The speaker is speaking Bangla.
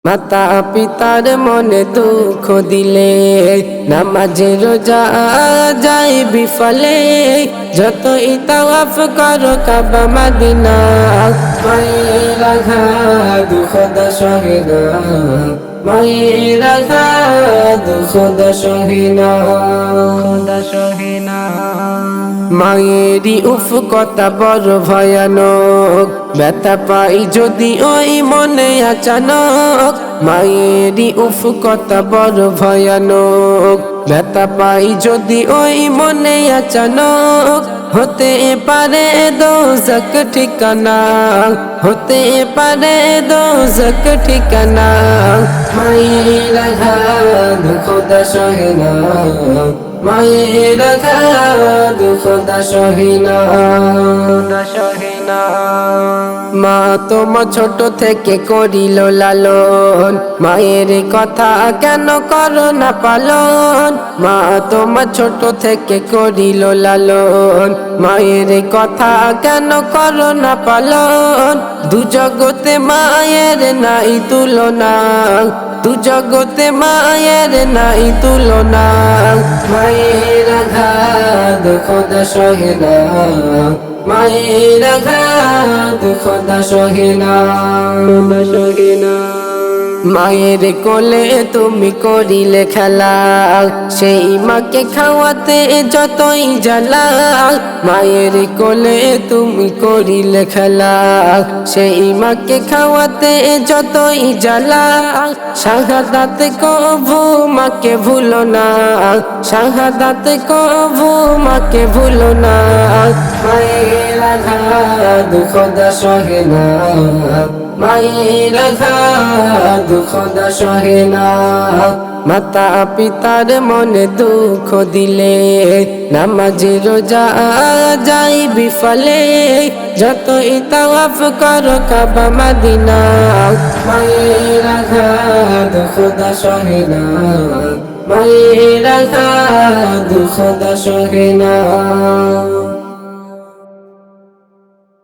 মাতা পিতার মনে দুঃখ দিলে নামাজে রোজা যায় বিফলে, যতই তাওয়াফ করো কাবা মদিনা, মায়ের আঘাত খোদা সহে না, মায়ের আঘাত খোদা সহে না, খোদা সহে না। মায়েরই উফকতা বড় ভয়ানক, ব্যথা পাই যদি ওই মনে আচানক, মায়েরই উফকতা বড় ভয়ানক, ব্যথা পাই যদি ওই মনে আচানক, হতে পারে দোজক ঠিকানা, হতে পারে দোজক ঠিকানা, মায়ের আঘাত খোদা সহে না, মায়ের আঘাত খোদা সহে না, খোদা সহে না। মা তোমার ছোট থেকে করিল লালন, মায়ের কথা কেন করো না পালন, মা তোমার ছোট থেকে করিল লালন, মায়ের কথা কেন করো না পালন, দু জগতে মায়ের নাই তুলনা, দু জগতে মায়ের নাই তুলনা, মায়ের আঘাত খোদা সহে না, মায়ের আঘাত খোদা সহে না, খোদা সহে না। মায়ের কোলে তুমি করিলে খেলা, সেই মাকে খাওয়াতে যতই জ্বালা, মায়ের কোলে তুমি করিলে খেলা, সেই মাকে খাওয়াতে যতই জ্বালা, শাহাদাত কবু মাকে ভুলো না, শাহাদাত কবু মাকে ভুলো না, মায়ের আঘাত খোদা সহে না, মায়ের আঘাত খোদা সহে না। মাতা পিতার মনে দুঃখ দিলে নামাজে রোজা যায় বিফলে, যতই তাওয়াফ করো কাবা মদিনা, মায়ের আঘাত খোদা সহে না, মায়ের আঘাত খোদা সহে না।